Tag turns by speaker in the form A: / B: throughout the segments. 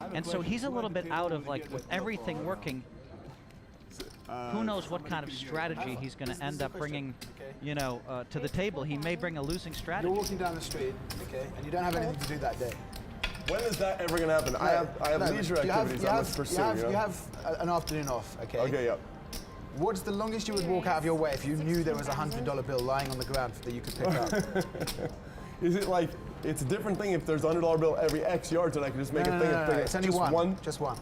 A: And so he's a little bit out of, like, with everything working, who knows what kind of strategy he's going to end up bringing, you know, to the table. He may bring a losing strategy.
B: You're walking down the street, okay, and you don't have anything to do that day.
C: When is that ever going to happen? I have leisure activities I must pursue.
B: You have an afternoon off, okay?
C: Okay, yeah.
B: What's the longest you would walk out of your way if you knew there was a $100 bill lying on the ground that you could pick up?
C: Is it like, it's a different thing if there's a $100 bill every X yards and I can just make a thing of
B: it's only one. Just one.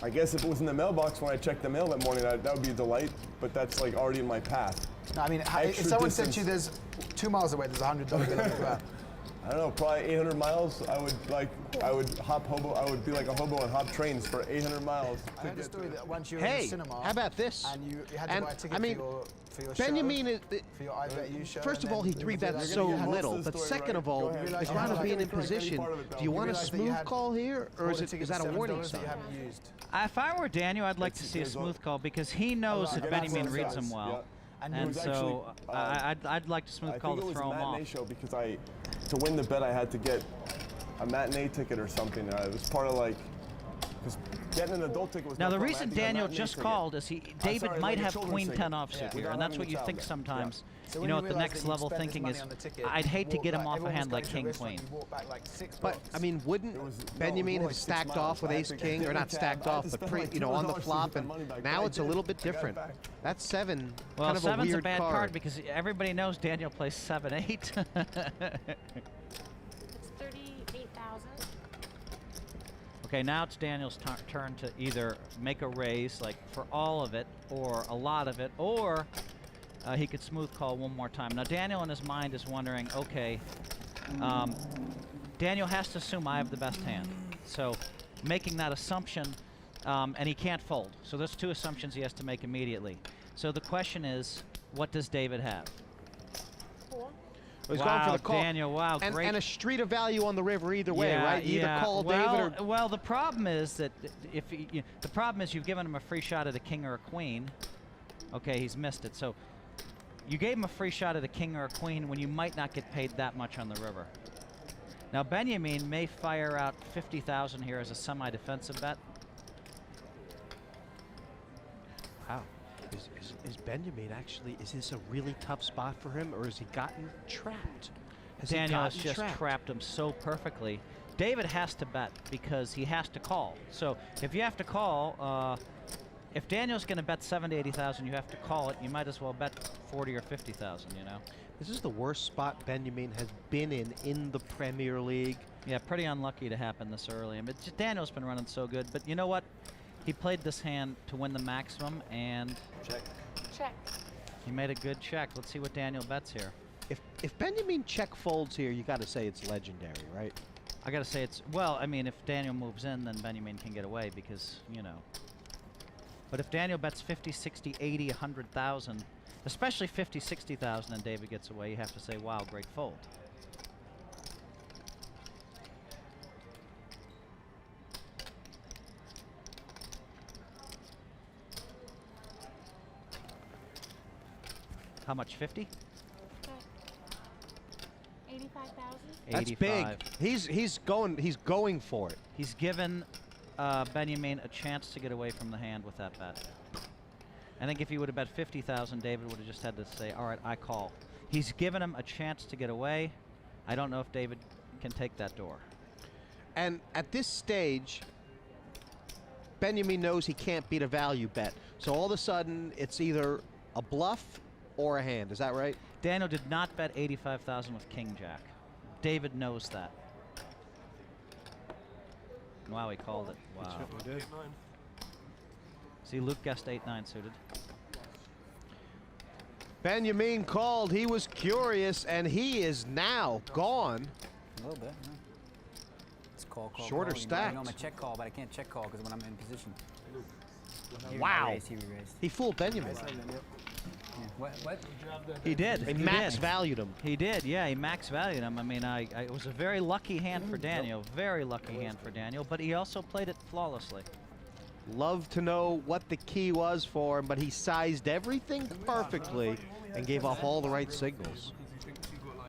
C: I guess if it was in the mailbox when I checked the mail that morning, that would be a delight, but that's like already in my path.
B: No, I mean, if someone said to you there's 2 miles away, there's a $100 bill on the ground.
C: I don't know, probably 800 miles. I would be like a hobo and hop trains for 800 miles.
B: I heard a story that once you were in the cinema.
D: How about this?
B: And you had to buy a ticket for your
D: Benjamin
B: show, for your I Bet You show.
D: First of all, he 3-bets so little, but second of all, as round of being in position, do you want a smooth call here, or is that a warning sign?
A: If I were Daniel, I'd like to see a smooth call because he knows that Benjamin reads him well. And so I'd like to smooth call to throw him off.
C: Show because to win the bet, I had to get a matinee ticket or something. It was part of like, because getting an adult ticket was.
A: Now the reason Daniel just called is David might have Queen 10 offsuit here, and that's what you think sometimes. You know, at the next level thinking is, I'd hate to get him off a hand like King Queen.
D: But I mean, wouldn't Benjamin have stacked off with Ace King, or not stacked off, but on the flop, and now it's a little bit different. That's 7.
A: Well,
D: kind of
A: 7's
D: a
A: a bad card because everybody knows Daniel plays 7-8.
E: It's 38,000.
A: Okay, now it's Daniel's turn to either make a raise, like for all of it, or a lot of it, or he could smooth call one more time. Now Daniel in his mind is wondering, okay, Daniel has to assume I have the best hand. So making that assumption, and he can't fold. So there's 2 assumptions he has to make immediately. So the question is, what does David have?
E: 4.
D: He's going for the call.
A: Daniel, wow, great.
D: And a street of value on the river either way, right? You either call David or...
A: Well, the problem is that the problem is you've given him a free shot at a king or a queen. Okay, he's missed it. So you gave him a free shot at a king or a queen when you might not get paid that much on the river. Now Benjamin may fire out 50,000 here as a semi-defensive bet.
D: Wow. Is Benjamin actually, is this a really tough spot for him, or has he gotten trapped?
A: Daniel has just trapped him so perfectly. David has to bet because he has to call. So if you have to call, if Daniel's going to bet 70,000 to 80,000, you have to call it. You might as well bet 40,000 or 50,000. You know.
D: This is the worst spot Benjamin has been in the Premier League.
A: Yeah, pretty unlucky to happen this early. I mean, Daniel's been running so good, but you know what? He played this hand to win the maximum, and
E: Check.
A: He made a good check. Let's see what Daniel bets here.
D: If Benjamin check folds here, you got to say it's legendary, right?
A: I got to say it's, well, I mean, if Daniel moves in, then Benjamin can get away because, you know. But if Daniel bets 50, 60, 80, 100,000, especially 50, 60,000, and David gets away, you have to say, wow, great fold. How much? 50?
E: 85,000.
D: That's big. He's going for it.
A: He's given Benjamin a chance to get away from the hand with that bet. I think if he would have bet 50,000, David would have just had to say, all right, I call. He's given him a chance to get away. I don't know if David can take that door.
D: And at this stage, Benjamin knows he can't beat a value bet. So all of a sudden, it's either a bluff or a hand. Is that right?
A: Daniel did not bet 85,000 with King Jack. David knows that. Wow, he called it. Wow. See, Luke guessed 8-9 suited.
D: Benjamin called. He was curious, and he is now gone.
F: A little bit. Yeah. It's call.
D: Shorter stacked.
F: I know I'm a check call, but I can't check call because when I'm in position.
D: Wow.
F: He re-raised.
D: He fooled Benjamin.
F: Yeah. What?
A: He did.
D: He max valued him.
A: He did, yeah, he max valued him. I mean, it was a very lucky hand for Daniel, very lucky hand for Daniel, but he also played it flawlessly.
D: Love to know what the key was for him, but he sized everything perfectly and gave off all the right signals.